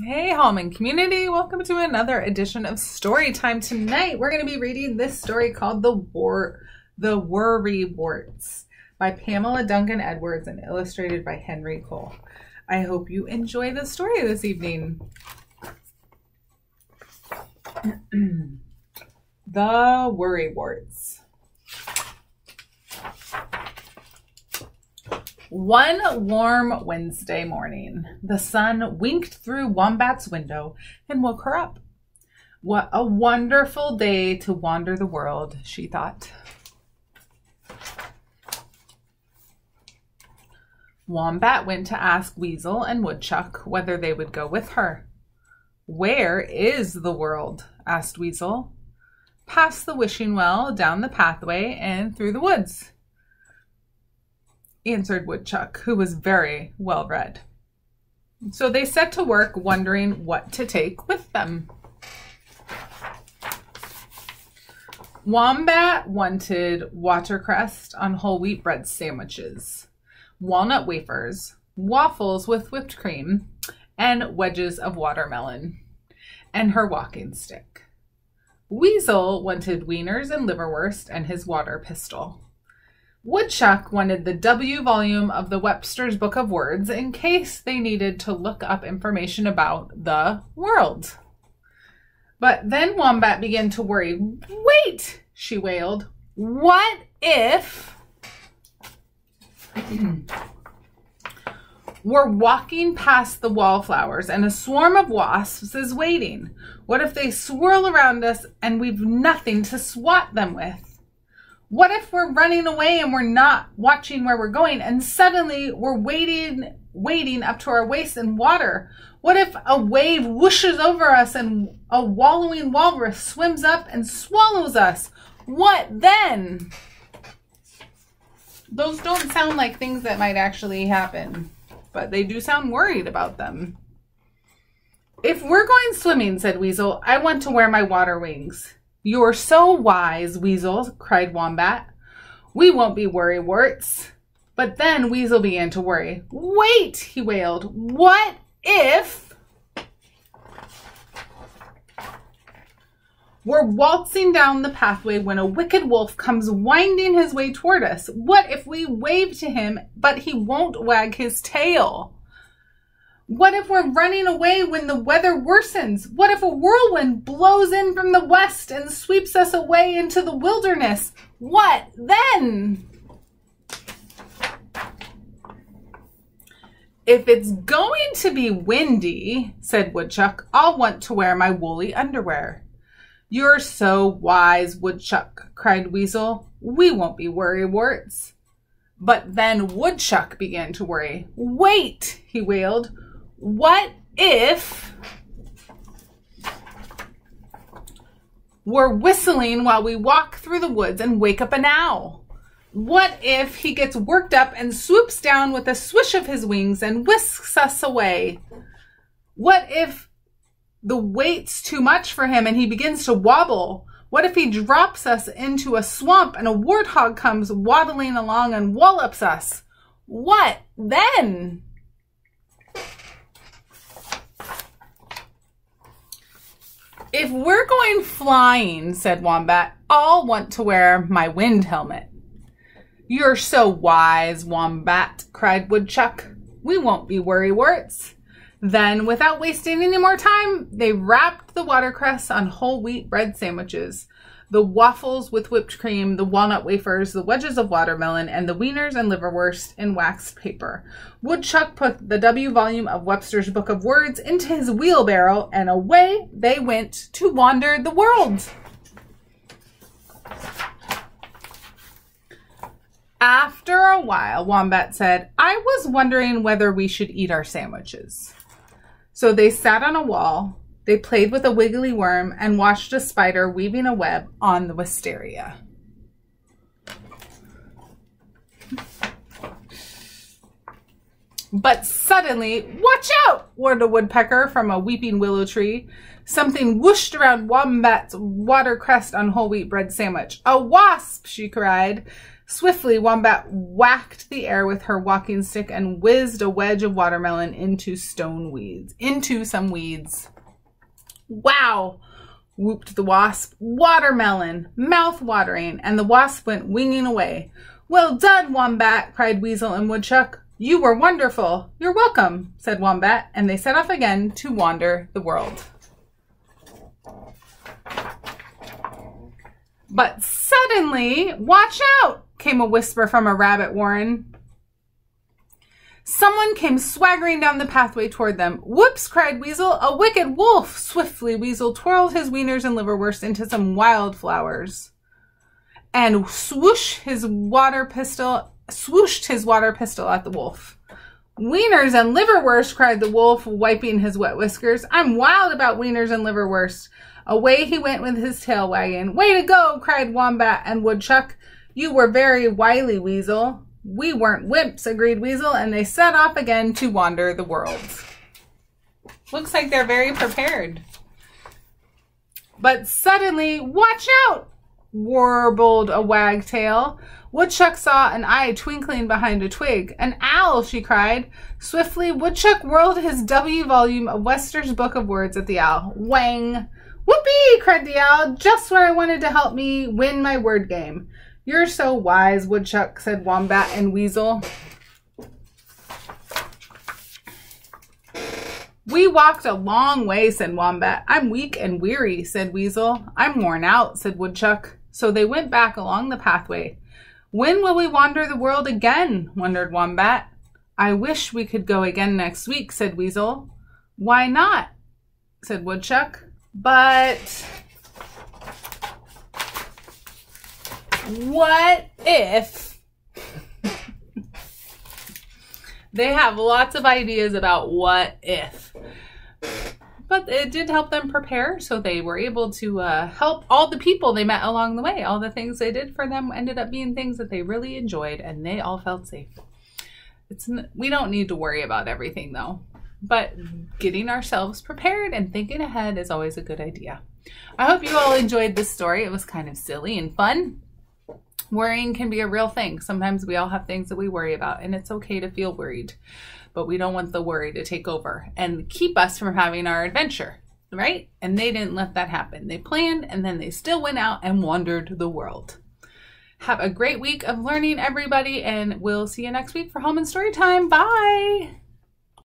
Hey Hallman community, welcome to another edition of Storytime. Tonight we're going to be reading this story called The Worrywarts by Pamela Duncan Edwards and illustrated by Henry Cole. I hope you enjoy the story this evening. The Worrywarts. One warm Wednesday morning, the sun winked through Wombat's window and woke her up. What a wonderful day to wander the world, she thought. Wombat went to ask Weasel and Woodchuck whether they would go with her. "Where is the world?" asked Weasel. "Past the wishing well, down the pathway, and through the woods," answered Woodchuck, who was very well read. So they set to work wondering what to take with them. Wombat wanted watercress on whole wheat bread sandwiches, walnut wafers, waffles with whipped cream, and wedges of watermelon, and her walking stick. Weasel wanted wieners and liverwurst and his water pistol. Woodchuck wanted the W volume of the Webster's Book of Words in case they needed to look up information about the world. But then Wombat began to worry. "Wait," she wailed. "What if we're walking past the wallflowers and a swarm of wasps is waiting? What if they swirl around us and we've nothing to swat them with? What if we're running away and we're not watching where we're going and suddenly we're wading up to our waist in water? What if a wave whooshes over us and a wallowing walrus swims up and swallows us? What then?" Those don't sound like things that might actually happen, but they do sound worried about them. "If we're going swimming," said Weasel, "I want to wear my water wings." "You're so wise, Weasel," cried Wombat. "We won't be worrywarts." But then Weasel began to worry. "Wait," he wailed. "What if we're waltzing down the pathway when a wicked wolf comes winding his way toward us? What if we wave to him, but he won't wag his tail? What if we're running away when the weather worsens? What if a whirlwind blows in from the west and sweeps us away into the wilderness? What then?" "If it's going to be windy," said Woodchuck, "I'll want to wear my woolly underwear." "You're so wise, Woodchuck," cried Weasel. "We won't be worrywarts." But then Woodchuck began to worry. "Wait," he wailed. "What if we're whistling while we walk through the woods and wake up an owl? What if he gets worked up and swoops down with a swish of his wings and whisks us away? What if the weight's too much for him and he begins to wobble? What if he drops us into a swamp and a warthog comes waddling along and wallops us? What then?" "If we're going flying," said Wombat, "I'll want to wear my wind helmet." "You're so wise, Wombat," cried Woodchuck. "We won't be worrywarts." Then, without wasting any more time, they wrapped the watercress on whole wheat bread sandwiches, the waffles with whipped cream, the walnut wafers, the wedges of watermelon, and the wieners and liverwurst in waxed paper. Woodchuck put the W volume of Webster's Book of Words into his wheelbarrow, and away they went to wander the world. After a while, Wombat said, "I was wondering whether we should eat our sandwiches." So they sat on a wall, they played with a wiggly worm, and watched a spider weaving a web on the wisteria. But suddenly, "Watch out!" warned a woodpecker from a weeping willow tree. Something whooshed around Wombat's watercress on whole wheat bread sandwich. "A wasp!" she cried. Swiftly, Wombat whacked the air with her walking stick and whizzed a wedge of watermelon into some weeds. Wow, whooped the wasp. Watermelon, mouth-watering, and the wasp went winging away. Well done, Wombat, cried Weasel and Woodchuck. You were wonderful. You're welcome, said Wombat, and they set off again to wander the world. But suddenly, watch out, came a whisper from a rabbit warren. Someone came swaggering down the pathway toward them. Whoops, cried Weasel, a wicked wolf. Swiftly, Weasel twirled his wieners and liverwurst into some wildflowers and swooshed his water pistol at the wolf. Wieners and liverwurst, cried the wolf, wiping his wet whiskers. I'm wild about wieners and liverwurst. Away he went with his tail wagging. Way to go, cried Wombat and Woodchuck. You were very wily, Weasel. We weren't wimps, agreed Weasel, and they set off again to wander the world. Looks like they're very prepared. But suddenly, watch out, warbled a wagtail. Woodchuck saw an eye twinkling behind a twig. An owl, she cried. Swiftly, Woodchuck whirled his W volume of Wester's Book of Words at the owl. Whang! Whoopee! Cried the owl, just where I wanted to help me win my word game. You're so wise, Woodchuck, said Wombat and Weasel. We walked a long way, said Wombat. I'm weak and weary, said Weasel. I'm worn out, said Woodchuck. So they went back along the pathway. When will we wander the world again? Wondered Wombat. I wish we could go again next week, said Weasel. Why not? Said Woodchuck. But what if? They have lots of ideas about what if. But it did help them prepare, so they were able to help all the people they met along the way. All the things they did for them ended up being things that they really enjoyed, and they all felt safe. We don't need to worry about everything, though. But getting ourselves prepared and thinking ahead is always a good idea. I hope you all enjoyed this story. It was kind of silly and fun. Worrying can be a real thing. Sometimes we all have things that we worry about, and it's okay to feel worried. But we don't want the worry to take over and keep us from having our adventure, right? And they didn't let that happen. They planned, and then they still went out and wandered the world. Have a great week of learning, everybody, and we'll see you next week for Hallman Storytime. Bye!